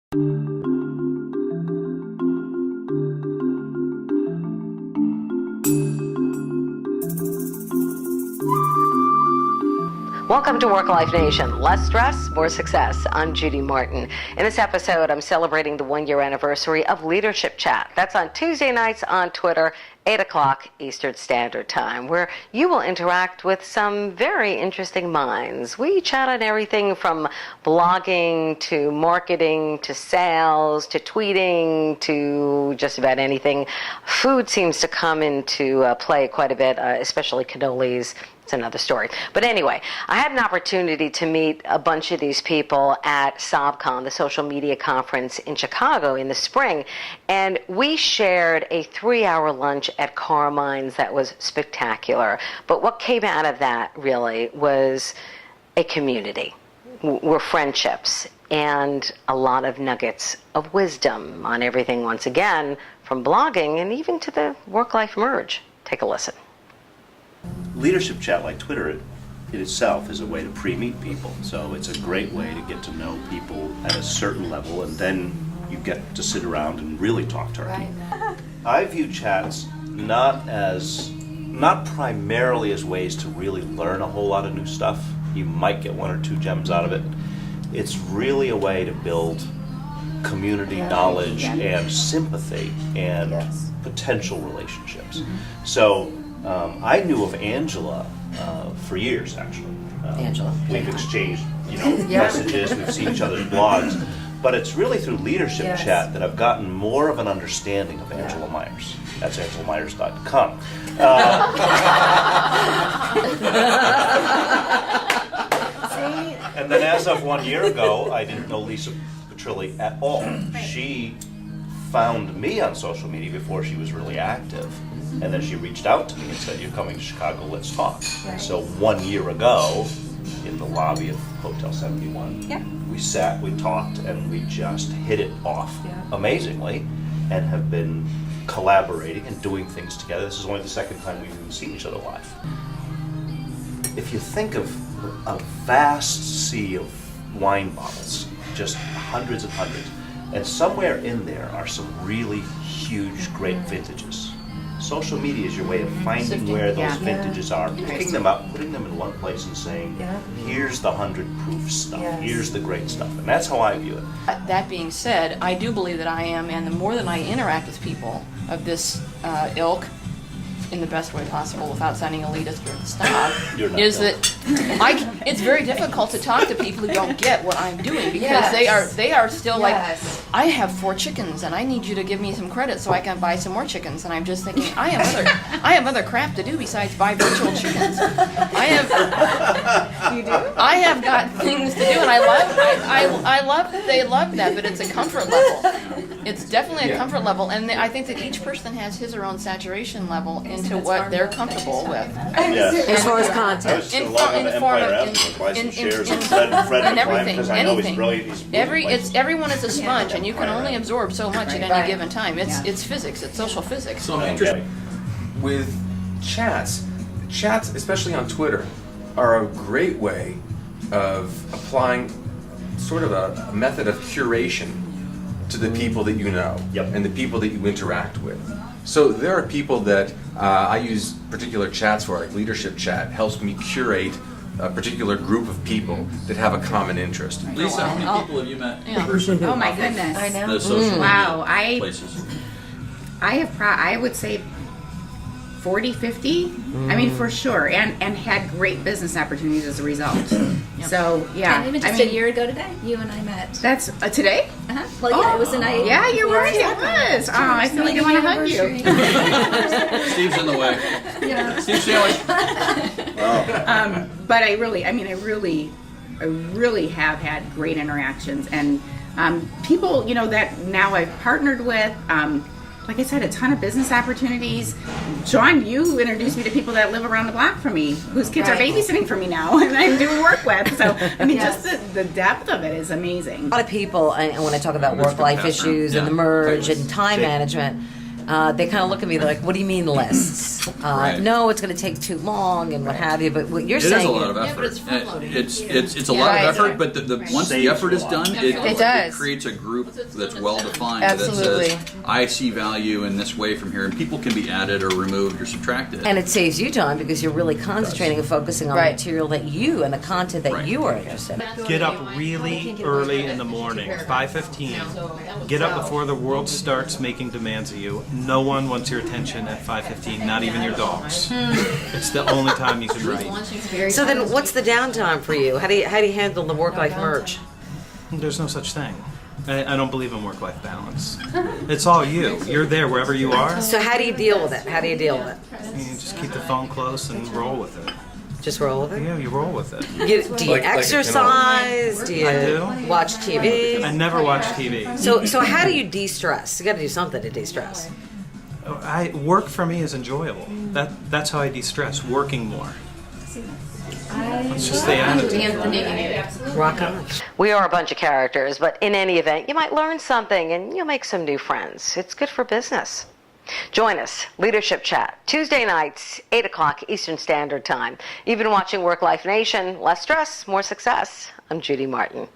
Welcome to Work Life Nation. Less stress, more success. I'm Judy Martin. In this episode, I'm celebrating the one-year anniversary of Leadership Chat. That's on Tuesday nights on Twitter, 8 o'clock Eastern Standard Time, where you will interact with some very interesting minds. We chat on everything from blogging to marketing to sales to tweeting to just about anything. Food seems to come into play quite a bit, especially cannolis. It's another story. But anyway, I had an opportunity to meet a bunch of these people at SobCon, the social media conference in Chicago in the spring, and we shared a 3-hour lunch at Carmine's that was spectacular. But what came out of that really was a community, were friendships, and a lot of nuggets of wisdom on everything, once again, from blogging and even to the work-life merge. Take a listen. Leadership Chat, like Twitter, it itself is a way to pre-meet people. So it's a great way to get to know people at a certain level, and then you get to sit around and really talk turkey. Right. I view chats not primarily as ways to really learn a whole lot of new stuff. You might get 1 or 2 gems out of it. It's really a way to build community knowledge and sympathy and potential relationships. Mm-hmm. So I knew of Angela for years, actually. Angela. We've exchanged, messages. We've seen each other's blogs, but it's really through Leadership Chat that I've gotten more of an understanding of Angela Myers. That's angelamyers.com. And then, as of 1 year ago, I didn't know Lisa Petrilli at all. She found me on social media before she was really active. And then she reached out to me and said, "You're coming to Chicago, let's talk." Right. So 1 year ago, in the lobby of Hotel 71, we sat, we talked, and we just hit it off amazingly, and have been collaborating and doing things together. This is only the second time we've even seen each other live. If you think of a vast sea of wine bottles, just hundreds and hundreds, and somewhere in there are some really huge, great vintages. Social media is your way of finding where those vintages are, picking them up, putting them in one place and saying, here's the 100 proof stuff, here's the great stuff. And that's how I view it. That being said, I do believe that I am, and the more that I interact with people of this ilk, in the best way possible without sounding elitist or snob, is that it's very difficult to talk to people who don't get what I'm doing, because they are still like, I have 4 chickens and I need you to give me some credit so I can buy some more chickens, and I'm just thinking, I have other crap to do besides buy virtual chickens. You do? I have got things to do, and I love that they love that, but it's a comfort level. It's definitely a comfort level, and I think that each person has his or own saturation level into what they're comfortable with. As far as content. In everything, anything. Everyone is a sponge, and you can only absorb so much at any given time. It's physics. It's social physics. So I'm interested with chats. Chats, especially on Twitter, are a great way of applying sort of a method of curation to the people that you know and the people that you interact with. So there are people that I use particular chats for, like Leadership Chat helps me curate a particular group of people that have a common interest. Lisa, how many people have you met in person? Oh my goodness. I know. The social media places. I would say 40, 50. I mean, for sure, and had great business opportunities as a result. So And even just a year ago today, you and I met. That's today? Well, it was a night. Yeah, you're right. It was. Oh, I feel like I want to hug you. Steve's in the way. Yeah. Steve Sandwich. But I really have had great interactions, and people, that now I've partnered with. Like I said, a ton of business opportunities. John, you introduced me to people that live around the block from me, whose kids are babysitting for me now, and I'm doing work with. So, I mean, just the depth of it is amazing. A lot of people, and when I talk about work-life issues and the merge and time management, they kind of look at me, they're like, what do you mean lists? Right. No, it's going to take too long and what have you, but what you're It is saying... a lot of Yeah, effort. but it's front-loading. It's a lot Right. of effort, but once the Saves effort a is lot. done, It does. creates a group that's well defined. Absolutely. That says, I see value in this way from here, and people can be added or removed or subtracted. And it saves you time because you're really concentrating and focusing on the Right. material that you and the content that Right. you are interested in. Get up really early in the morning, 5:15. Get up before the world starts making demands of you. No one wants your attention at 5:15, not even your dogs. It's the only time you can write. So then what's the downtime for you? How do you handle the work-life merge? There's no such thing. I don't believe in work-life balance. It's all you. You're there wherever you are. So how do you deal with it? How do you deal with it? You just keep the phone close and roll with it. Just roll with it? Yeah, you roll with it. Do you Like a exercise? Do you I do. watch TV? I never watch TV. So how do you de-stress? You got to do something to de-stress. Work for me is enjoyable. That's how I de-stress. Working more. It's just the attitude. Rock on. We are a bunch of characters, but in any event, you might learn something and you'll make some new friends. It's good for business. Join us, Leadership Chat, Tuesday nights, 8 o'clock Eastern Standard Time. You've been watching Work Life Nation. Less stress, more success. I'm Judy Martin.